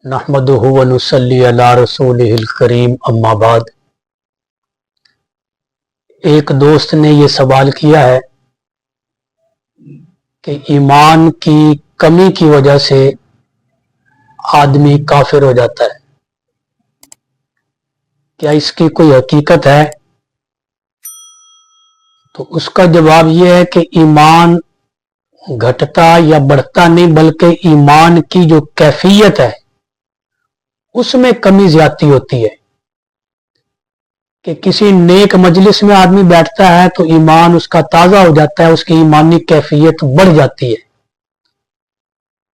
नहमदुहु व नुसल्ली अला रसूलिहिल करीम अम्मा बाद। एक दोस्त ने ये सवाल किया है कि ईमान की कमी की वजह से आदमी काफिर हो जाता है, क्या इसकी कोई हकीकत है? तो उसका जवाब यह है कि ईमान घटता या बढ़ता नहीं, बल्कि ईमान की जो कैफियत है उसमें कमी ज्यादती होती है। कि किसी नेक मजलिस में आदमी बैठता है तो ईमान उसका ताजा हो जाता है, उसकी ईमानी कैफियत बढ़ जाती है,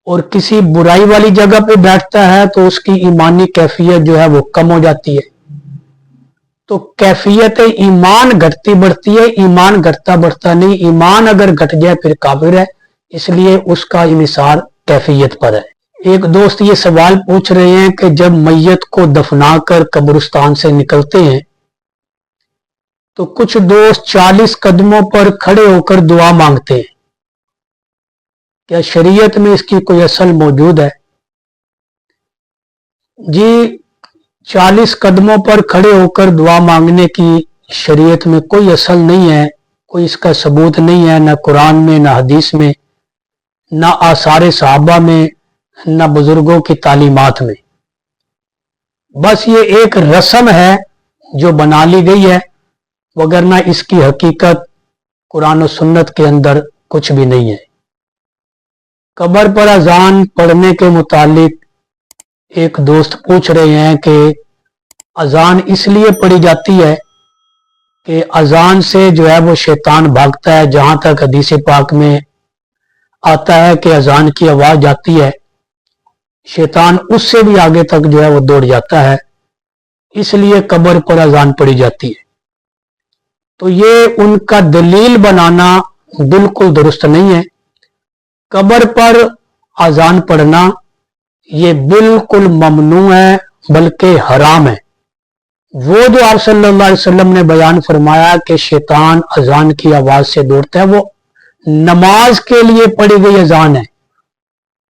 और किसी बुराई वाली जगह पे बैठता है तो उसकी ईमानी कैफियत जो है वो कम हो जाती है। तो कैफियत ईमान घटती बढ़ती है, ईमान घटता बढ़ता नहीं। ईमान अगर घट जाए फिर काफिर है, इसलिए उसका इन्हिसार कैफियत पर है। एक दोस्त ये सवाल पूछ रहे हैं कि जब मैयत को दफनाकर कब्रिस्तान से निकलते हैं तो कुछ दोस्त 40 कदमों पर खड़े होकर दुआ मांगते हैं, क्या शरीयत में इसकी कोई असल मौजूद है? जी, 40 कदमों पर खड़े होकर दुआ मांगने की शरीयत में कोई असल नहीं है, कोई इसका सबूत नहीं है, ना कुरान में, ना हदीस में, ना आसारे सहाबा में, ना बुजुर्गों की तालीमात में। बस ये एक रस्म है जो बना ली गई है, वगरना इसकी हकीकत कुरान और सुन्नत के अंदर कुछ भी नहीं है। कब्र पर अजान पढ़ने के मुतालिक एक दोस्त पूछ रहे हैं कि अजान इसलिए पढ़ी जाती है कि अजान से जो है वो शैतान भागता है। जहां तक हदीस पाक में आता है कि अजान की आवाज जाती है, शैतान उससे भी आगे तक जो है वो दौड़ जाता है, इसलिए कब्र पर अजान पढ़ी जाती है। तो ये उनका दलील बनाना बिल्कुल दुरुस्त नहीं है। कब्र पर अजान पढ़ना ये बिल्कुल ममनू है, बल्कि हराम है। वो जो आप सल्लल्लाहु अलैहि वसल्लम ने बयान फरमाया कि शैतान अजान की आवाज से दौड़ता है, वो नमाज के लिए पढ़ी गई अजान है,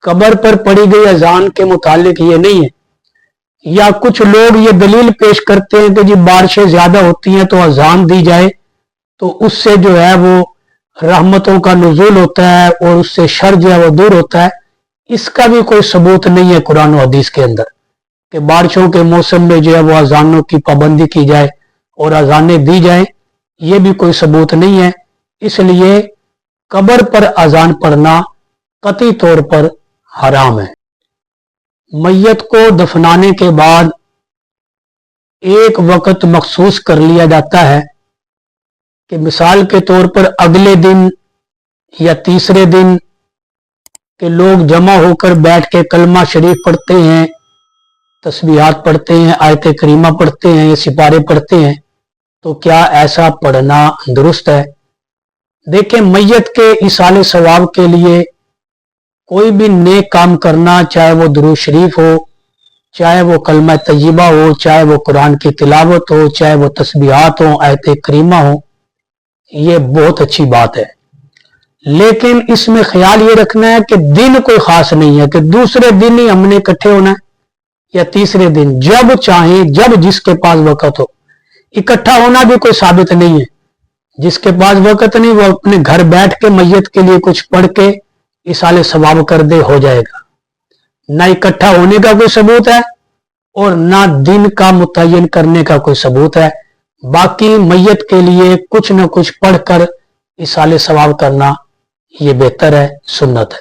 कब्र पर पढ़ी गई अजान के मुतालिक ये नहीं है। या कुछ लोग ये दलील पेश करते हैं कि जी बारिशें ज्यादा होती हैं तो अजान दी जाए तो उससे जो है वो रहमतों का नुज़ूल होता है और उससे शर जो है वो दूर होता है। इसका भी कोई सबूत नहीं है कुरान और हदीस के अंदर कि बारिशों के मौसम में जो है वो अजानों की पाबंदी की जाए और अजानें दी जाए, ये भी कोई सबूत नहीं है। इसलिए कब्र पर अजान पढ़ना कतई तौर पर हराम है। मैयत को दफनाने के बाद एक वक्त मखसूस कर लिया जाता है कि मिसाल के तौर पर अगले दिन या तीसरे दिन के लोग जमा होकर बैठ के कलमा शरीफ पढ़ते हैं, तस्बीहात पढ़ते हैं, आयत करीमा पढ़ते हैं, ये सिपारे पढ़ते हैं। तो क्या ऐसा पढ़ना दुरुस्त है? देखें, मैयत के इसाले सवाब के लिए कोई भी नेक काम करना, चाहे वो दुरूद शरीफ हो, चाहे वो कलमा तय्यबा हो, चाहे वो कुरान की तिलावत हो, चाहे वो तस्बीहात हो, आयत करीमा हो, ये बहुत अच्छी बात है। लेकिन इसमें ख्याल ये रखना है कि दिन कोई खास नहीं है कि दूसरे दिन ही हमने इकट्ठे होना है या तीसरे दिन, जब चाहे, जब जिसके पास वक्त हो। इकट्ठा होना भी कोई साबित नहीं है। जिसके पास वक्त नहीं वो अपने घर बैठ के मैयत के लिए कुछ पढ़ के इसाले सवाब कर दे, हो जाएगा। ना इकट्ठा होने का कोई सबूत है और ना दिन का मुतय्यन करने का कोई सबूत है। बाकी मैयत के लिए कुछ न कुछ पढ़कर इसाले सवाब करना ये बेहतर है, सुन्नत है।